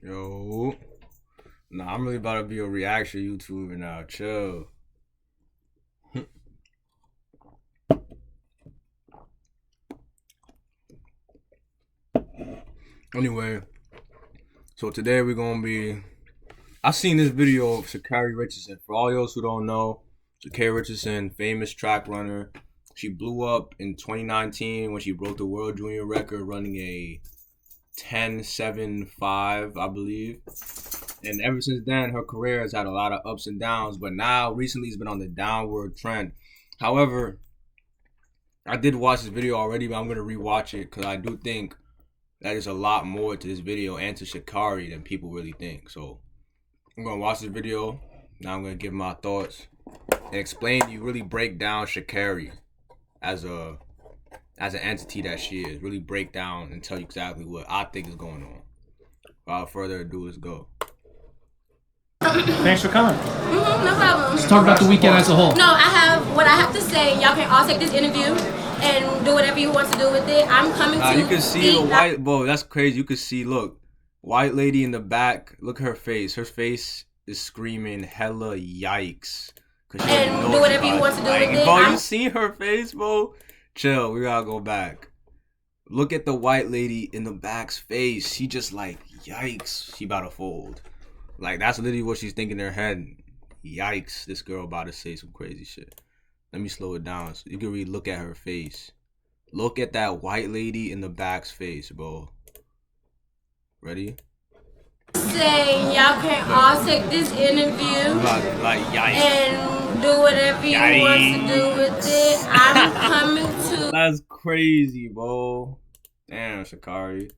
Yo, nah, I'm really about to be a reaction YouTuber now. Chill. Anyway, so today we're gonna be. I seen this video of Shacarri Richardson. For all those who don't know, Shacarri Richardson, famous track runner. She blew up in 2019 when she broke the world junior record running a 10.75, I believe. And ever since then, her career has had a lot of ups and downs, but now recently it's been on the downward trend. However, I did watch this video already, but I'm going to rewatch it because I do think that there's a lot more to this video and to Shacarri than people really think. So I'm going to watch this video. Now I'm going to give my thoughts and explain to you, really break down Shacarri as an entity that she is. Really break down and tell you exactly what I think is going on. Without further ado, let's go. Thanks for coming. No problem. Let's talk about the weekend as a whole. No, I have what I have to say. Y'all can all take this interview and do whatever you want to do with it. I'm coming to you can see the white, bro, that's crazy. You can see, look, white lady in the back. Look at her face. Her face is screaming hella yikes. And do whatever you want to do with it. Bro, you see her face, bro? Chill, we gotta go back. Look at the white lady in the back's face. She just like, yikes, she about to fold. Like, that's literally what she's thinking in her head. Yikes, this girl about to say some crazy shit. Let me slow it down so you can really look at her face. Look at that white lady in the back's face, bro. Ready? Say y'all can all take this interview like yikes. and do whatever you want to do with it. I'm coming to. That's crazy, bro. Damn, Shacarri.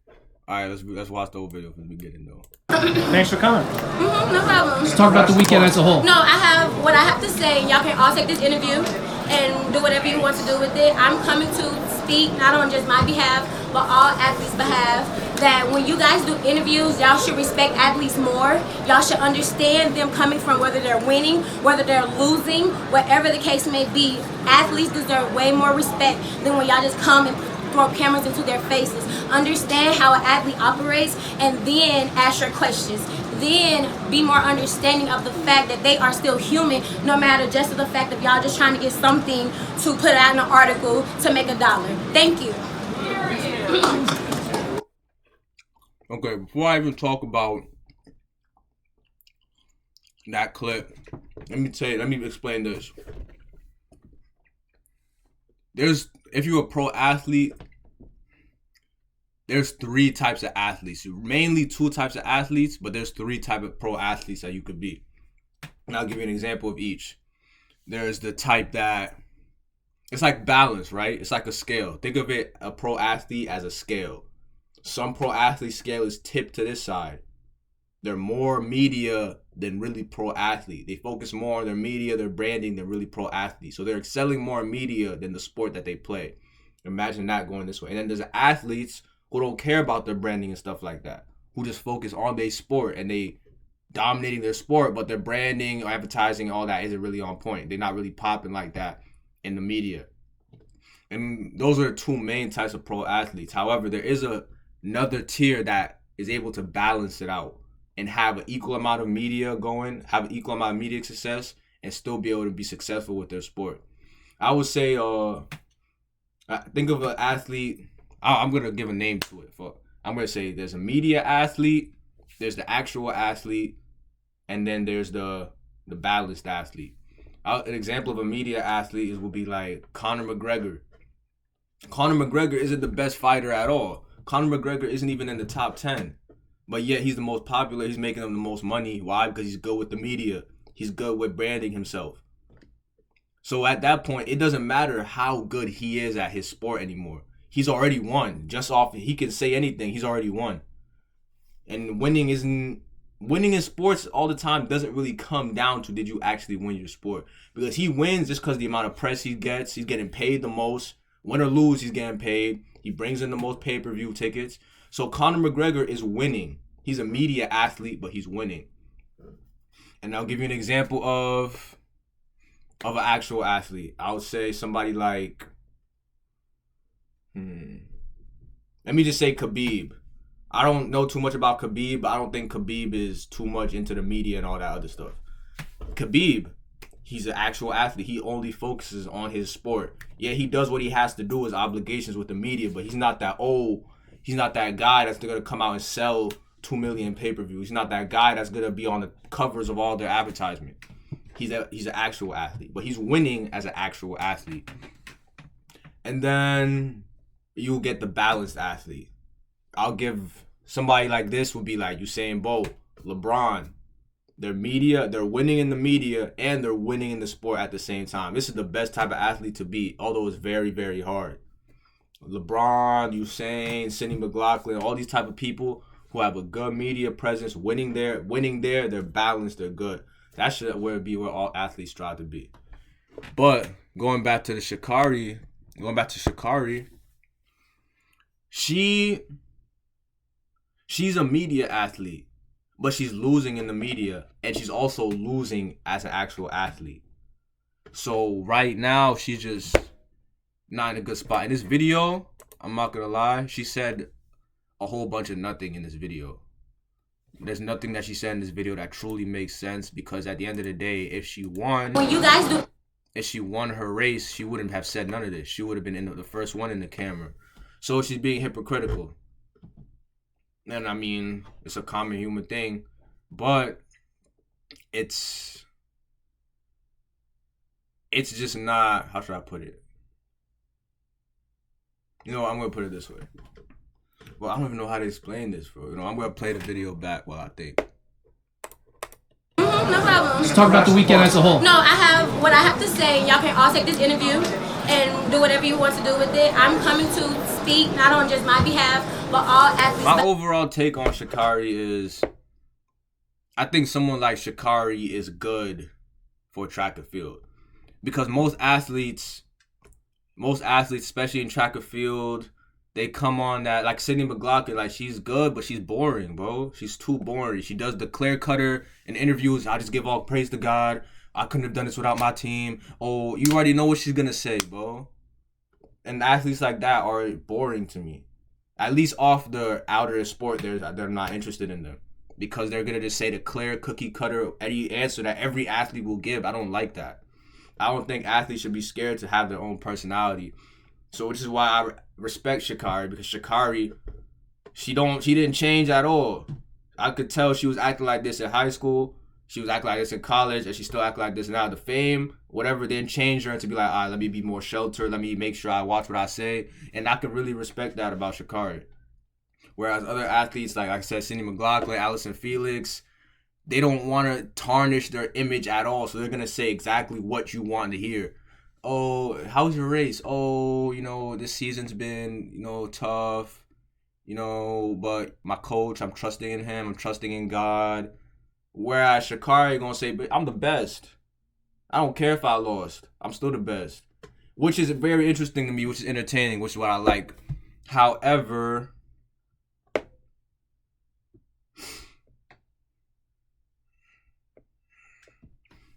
All right, let's watch the whole video from the beginning, though. Thanks for coming. No problem. Let's talk about the weekend as a whole. No, I have what I have to say. Y'all can all take this interview and do whatever you want to do with it. I'm coming to speak not on just my behalf, but all athletes' behalf. That when you guys do interviews, y'all should respect athletes more. Y'all should understand them coming from whether they're winning, whether they're losing, whatever the case may be. Athletes deserve way more respect than when y'all just come and throw cameras into their faces. Understand how an athlete operates and then ask your questions. Then be more understanding of the fact that they are still human, no matter just the fact of y'all just trying to get something to put out in an article to make $1. Thank you. Okay, before I even talk about that clip, let me explain this. If you're a pro athlete, there's 3 types of athletes. Mainly 2 types of athletes, but there's 3 types of pro athletes that you could be. And I'll give you an example of each. There's the type that, it's like balance, right? It's like a scale. Think of it, a pro athlete as a scale. Some pro athlete scale is tipped to this side. They're more media than really pro athlete. They focus more on their media, their branding than really pro athlete. So they're excelling more in media than the sport that they play. Imagine that going this way. And then there's athletes who don't care about their branding and stuff like that, who just focus on their sport and they dominating their sport, but their branding or advertising, all that isn't really on point. They're not really popping like that in the media. And those are the 2 main types of pro athletes. However, there is another tier that is able to balance it out and have an equal amount of media going, have an equal amount of media success, and still be able to be successful with their sport. I would say, think of an athlete. I'm going to give a name to it. I'm going to say there's a media athlete, there's the actual athlete, and then there's the balanced athlete. An example of a media athlete would be like Conor McGregor. Conor McGregor isn't the best fighter at all. Conor McGregor isn't even in the top 10. But yet he's the most popular. He's making them the most money. Why? Because he's good with the media. He's good with branding himself. So at that point, it doesn't matter how good he is at his sport anymore. He's already won. Just off, he can say anything. He's already won. And winning in sports all the time doesn't really come down to did you actually win your sport. Because he wins just because the amount of press he gets. He's getting paid the most. Win or lose, he's getting paid. He brings in the most pay-per-view tickets. So Conor McGregor is winning. He's a media athlete, but he's winning. And I'll give you an example of an actual athlete. I would say somebody like, let me just say Khabib. I don't know too much about Khabib, but I don't think Khabib is too much into the media and all that other stuff. Khabib, he's an actual athlete. He only focuses on his sport. Yeah, he does what he has to do, his obligations with the media, but he's not that old. He's not that guy that's going to come out and sell 2 million pay-per-views. He's not that guy that's going to be on the covers of all their advertisement. He's an actual athlete, but he's winning as an actual athlete. And then you get the balanced athlete. I'll give somebody like this would be like Usain Bolt, LeBron. They're winning in the media and they're winning in the sport at the same time. This is the best type of athlete to beat, although it's very, very hard. LeBron, Usain, Sidney McLaughlin, all these type of people who have a good media presence, winning there, they're balanced, they're good. That should where all athletes strive to be. But going back to Shacarri, she's a media athlete, but she's losing in the media, and she's also losing as an actual athlete. So right now, she's just not in a good spot. In this video, I'm not gonna lie, she said a whole bunch of nothing in this video. There's nothing that she said in this video that truly makes sense, because at the end of the day, if she won her race, she wouldn't have said none of this. She would have been the first one in the camera. So she's being hypocritical. And I mean, it's a common human thing, but it's just not, how should I put it? You know, I'm going to put it this way. Well, I don't even know how to explain this, bro. You know, I'm going to play the video back while I think. No problem. Let's talk about the weekend as a whole. No, I have what I have to say. Y'all can all take this interview and do whatever you want to do with it. I'm coming to speak not on just my behalf, but all athletes. My overall take on Shacarri is, I think someone like Shacarri is good for track and field, because most athletes, especially in track and field, they come on that, like Sidney McLaughlin, like she's good, but she's boring, bro. She's too boring. She does the clear cutter in interviews. I just give all praise to God. I couldn't have done this without my team. Oh, you already know what she's gonna say, bro. And athletes like that are boring to me. At least off the outer sport, they're not interested in them, because they're gonna just say the clear cookie cutter any answer that every athlete will give. I don't like that. I don't think athletes should be scared to have their own personality. So which is why I respect Shacarri, because Shacarri, she didn't change at all. I could tell she was acting like this in high school. She was acting like this in college, and she still acting like this now. The fame, whatever, didn't change her to be like, all right, let me be more sheltered. Let me make sure I watch what I say. And I could really respect that about Shacarri. Whereas other athletes, like I said, Sidney McLaughlin, Allison Felix, they don't want to tarnish their image at all. So they're going to say exactly what you want to hear. Oh, how's your race? Oh, you know, this season's been, you know, tough. You know, but my coach, I'm trusting in him. I'm trusting in God. Whereas Shacarri gonna say, but I'm the best. I don't care if I lost. I'm still the best. Which is very interesting to me, which is entertaining, which is what I like. However,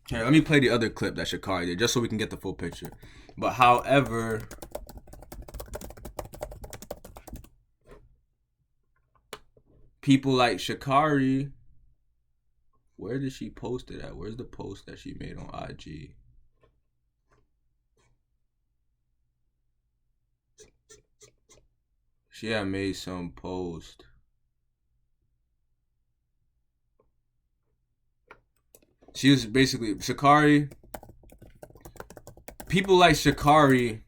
here, let me play the other clip that Shacarri did, just so we can get the full picture. But however, people like Shacarri, where did she post it at? Where's the post that she made on IG? She had made some post. She was basically, Shacarri, people like Shacarri,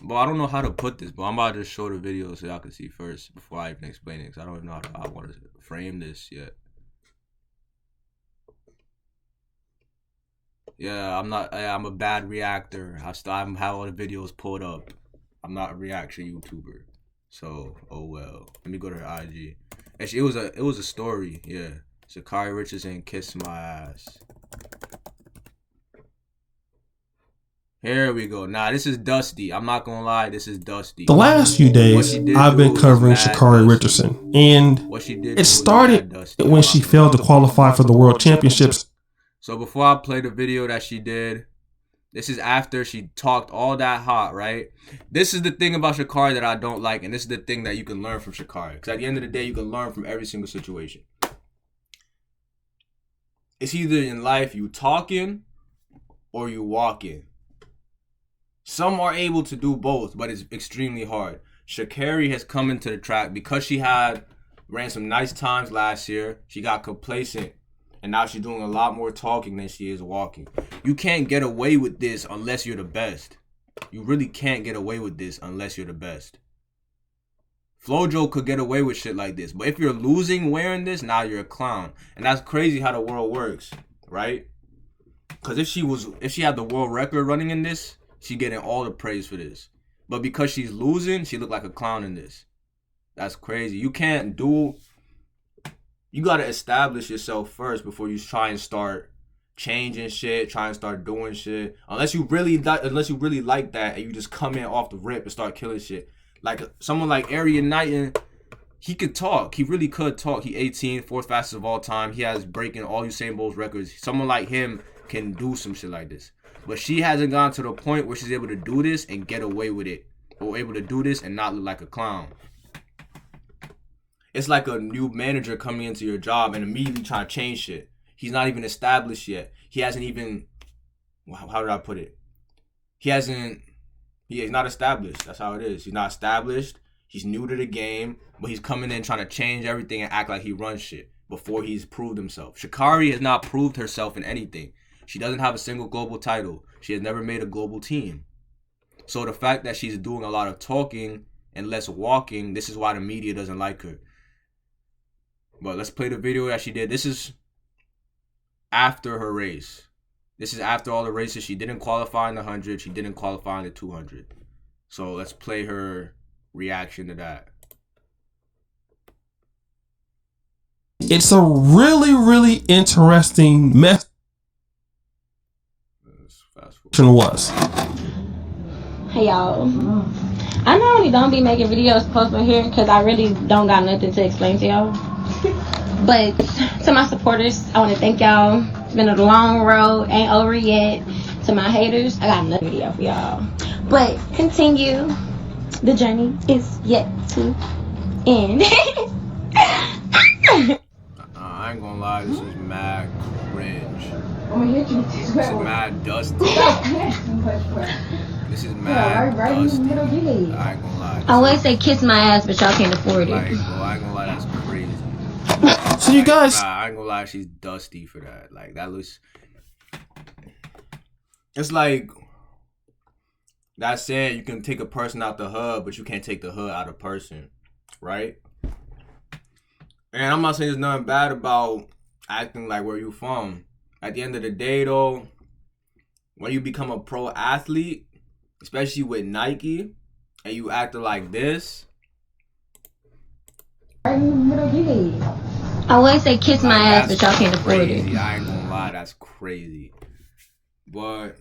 well, I don't know how to put this, but I'm about to just show the video so y'all can see first before I even explain it, because I don't even know how I want to frame this yet. Yeah, I'm a bad reactor. I have all the videos pulled up. I'm not a reaction YouTuber. So, oh well. Let me go to her IG. Actually, it was a story, yeah. Shacarri Richardson kissed my ass. Here we go. Nah, this is dusty. I'm not gonna lie, this is dusty. The last few days, I've been covering Shacarri Richardson, and it started when she failed to qualify for the World Championships. So before I play the video that she did, This is after she talked all that hot, right? This is the thing about Shacarri that I don't like, and this is the thing that you can learn from Shacarri. Because at the end of the day, you can learn from every single situation. It's either in life you talking or you walking. Some are able to do both, but it's extremely hard. Shacarri has come into the track because she ran some nice times last year. She got complacent. And now she's doing a lot more talking than she is walking. You can't get away with this unless you're the best. You really can't get away with this unless you're the best. Flojo could get away with shit like this. But if you're losing wearing this, now you're a clown. And that's crazy how the world works, right? Because if she had the world record running in this, she's getting all the praise for this. But because she's losing, she looked like a clown in this. That's crazy. You gotta establish yourself first before you try and start changing shit, try and start doing shit. Unless you really like that and you just come in off the rip and start killing shit. Like someone like Arian Knighton, he could talk. He really could talk. He 18, fourth fastest of all time. He has breaking all Usain Bolt's records. Someone like him can do some shit like this. But she hasn't gone to the point where she's able to do this and get away with it. Or able to do this and not look like a clown. It's like a new manager coming into your job and immediately trying to change shit. He's not even established yet. He hasn't even, how did I put it? He's not established. That's how it is. He's not established. He's new to the game, but he's coming in trying to change everything and act like he runs shit before he's proved himself. Shacarri has not proved herself in anything. She doesn't have a single global title. She has never made a global team. So the fact that she's doing a lot of talking and less walking, this is why the media doesn't like her. But let's play the video that she did. This is after her race. This is after all the races. She didn't qualify in the 100. She didn't qualify in the 200. So let's play her reaction to that. It's a really, really interesting message. Was. Hey y'all. I normally don't be making videos close to here because I really don't got nothing to explain to y'all. But to my supporters, I want to thank y'all. It's been a long road, ain't over yet. To my haters, I got another video for y'all. But continue. The journey is yet to end. I ain't gonna lie, this is mad cringe. This is mad dusty. This is mad dusty. I ain't gonna lie. I would say kiss my ass, but y'all can't afford it. Like, bro, I ain't gonna lie, that's crazy. So you guys, I ain't gonna lie, she's dusty for that. Like that looks. It's like that said, you can take a person out the hood, but you can't take the hood out of a person, right? And I'm not saying there's nothing bad about acting like where you from. At the end of the day, though, when you become a pro athlete, especially with Nike, and you acting like this. I would say kiss my ass, but y'all can't afford it. I ain't gonna lie, that's crazy. But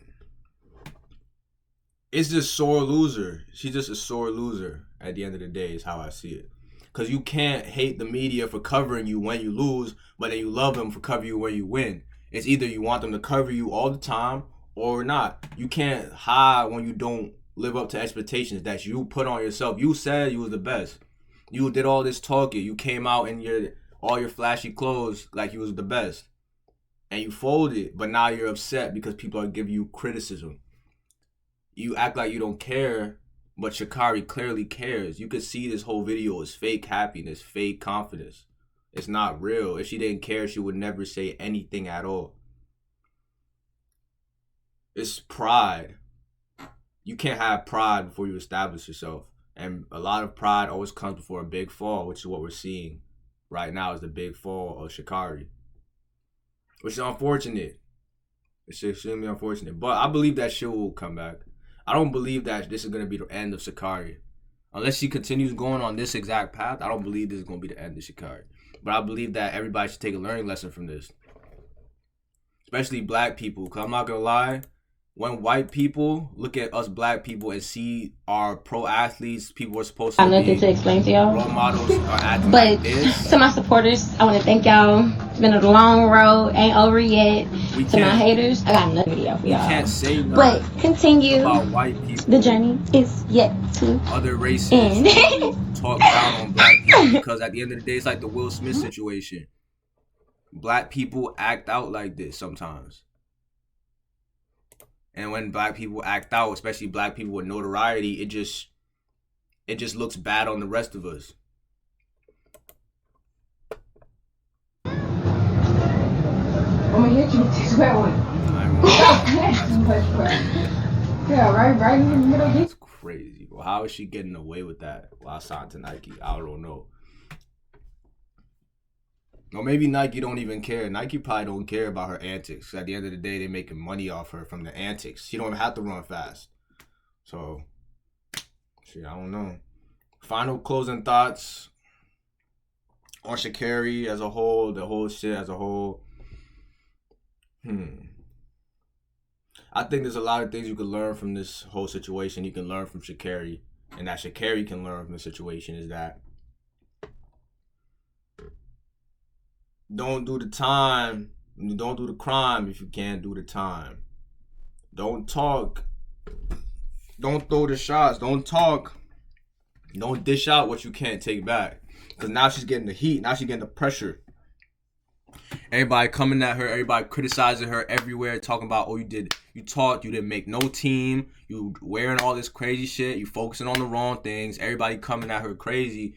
it's just sore loser. She's just a sore loser at the end of the day is how I see it. Because you can't hate the media for covering you when you lose, but then you love them for covering you when you win. It's either you want them to cover you all the time or not. You can't hide when you don't live up to expectations that you put on yourself. You said you was the best. You did all this talking. You came out in all your flashy clothes like you was the best. And you folded, but now you're upset because people are giving you criticism. You act like you don't care, but Shacarri clearly cares. You could see this whole video is fake happiness, fake confidence. It's not real. If she didn't care, she would never say anything at all. It's pride. You can't have pride before you establish yourself. And a lot of pride always comes before a big fall, which is what we're seeing right now is the big fall of Shacarri. Which is unfortunate. It's extremely unfortunate. But I believe that she will come back. I don't believe that this is going to be the end of Shacarri. Unless she continues going on this exact path, I don't believe this is going to be the end of Shacarri. But I believe that everybody should take a learning lesson from this. Especially black people. Because I'm not going to lie, when white people look at us black people and see our pro athletes, people are supposed to be nothing to explain to y'all. Role models are acting but like this. To my supporters, I want to thank y'all. It's been a long road, ain't over yet. To my haters, I got another video for y'all. Can't say nothing but continue. About white people. The journey is yet to other races end. talk down on black people because at the end of the day, it's like the Will Smith situation. Black people act out like this sometimes. And when black people act out, especially black people with notoriety, it just looks bad on the rest of us. I'm gonna hit you with this wet one. Yeah, right in the middle. That's crazy. Well, how is she getting away with that while signed to Nike? I don't know. Or maybe Nike don't even care. Nike probably don't care about her antics. At the end of the day, they're making money off her from the antics. She don't even have to run fast. So, shit, I don't know. Final closing thoughts on Shacarri as a whole, the whole shit as a whole. I think there's a lot of things you can learn from this whole situation. You can learn from Shacarri, and that Shacarri can learn from the situation is that don't do the time, don't do the crime if you can't do the time. Don't talk, don't throw the shots, don't talk, don't dish out what you can't take back. Because now she's getting the heat, now she's getting the pressure. Everybody coming at her, everybody criticizing her everywhere, talking about, oh, you talked, you didn't make no team, you wearing all this crazy shit, you focusing on the wrong things, everybody coming at her crazy.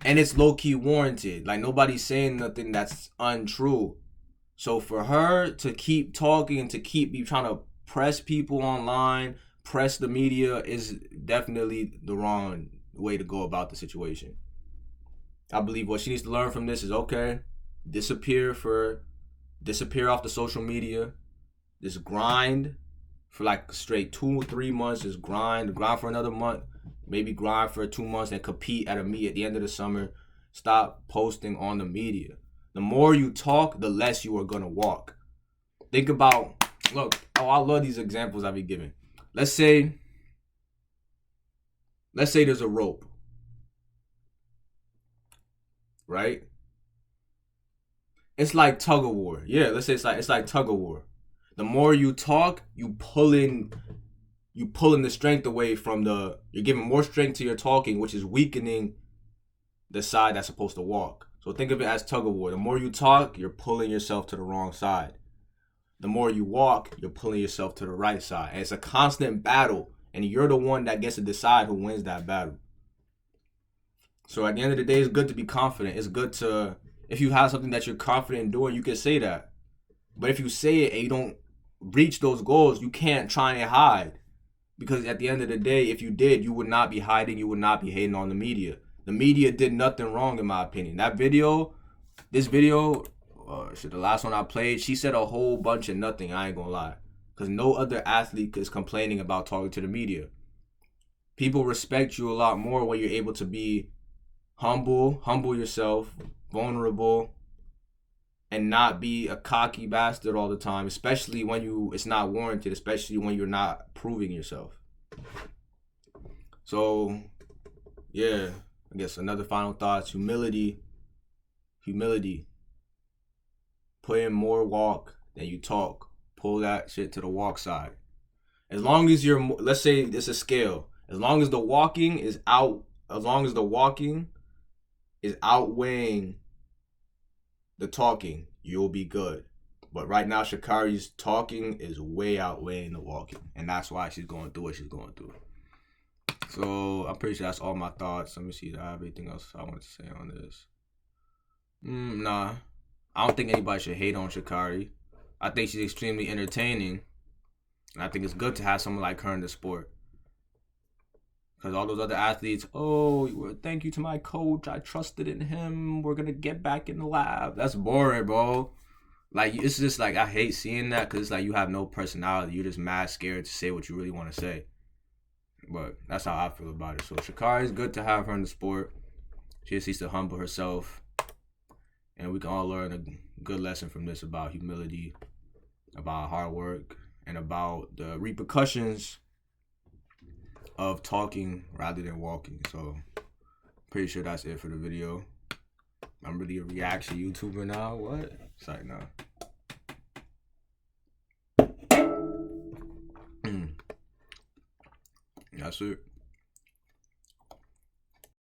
And it's low-key warranted. Like, nobody's saying nothing that's untrue. So for her to keep talking and to keep trying to press people online, press the media, is definitely the wrong way to go about the situation. I believe what she needs to learn from this is, okay, disappear off the social media, just grind for like straight 2 or 3 months, just grind for another month, maybe grind for 2 months and compete at a meet at the end of the summer. Stop posting on the media. The more you talk, the less you are gonna walk. Think about, look, I love these examples I be giving. Let's say there's a rope, right? It's like tug of war. Yeah, let's say it's like tug of war. The more you talk, you pulling the strength away from you're giving more strength to your talking, which is weakening the side that's supposed to walk. So think of it as tug of war. The more you talk, you're pulling yourself to the wrong side. The more you walk, you're pulling yourself to the right side. And it's a constant battle, and you're the one that gets to decide who wins that battle. So at the end of the day, it's good to be confident. It's good to, if you have something that you're confident in doing, you can say that. But if you say it and you don't reach those goals, you can't try and hide. Because at the end of the day, if you did, you would not be hiding. You would not be hating on the media. The media did nothing wrong, in my opinion. This video, the last one I played, she said a whole bunch of nothing. I ain't gonna lie. Because no other athlete is complaining about talking to the media. People respect you a lot more when you're able to be humble yourself, vulnerable, and not be a cocky bastard all the time, especially when it's not warranted, especially when you're not proving yourself. So, yeah, I guess another final thoughts, humility. Put in more walk than you talk. Pull that shit to the walk side. As long as let's say it's a scale. As long as the walking is outweighing the talking, you'll be good. But right now, Shacarri's talking is way outweighing the walking. And that's why she's going through what she's going through. So, I'm pretty sure that's all my thoughts. Let me see if I have anything else I want to say on this. Nah. I don't think anybody should hate on Shacarri. I think she's extremely entertaining. And I think it's good to have someone like her in the sport. Because all those other athletes, thank you to my coach. I trusted in him. We're going to get back in the lab. That's boring, bro. Like, it's just like, I hate seeing that because it's like you have no personality. You're just mad scared to say what you really want to say. But that's how I feel about it. So, Shacarri, is good to have her in the sport. She just needs to humble herself. And we can all learn a good lesson from this about humility, about hard work, and about the repercussions of talking rather than walking. So, pretty sure that's it for the video. I'm really a reaction YouTuber now. What? It's like, no. That's it.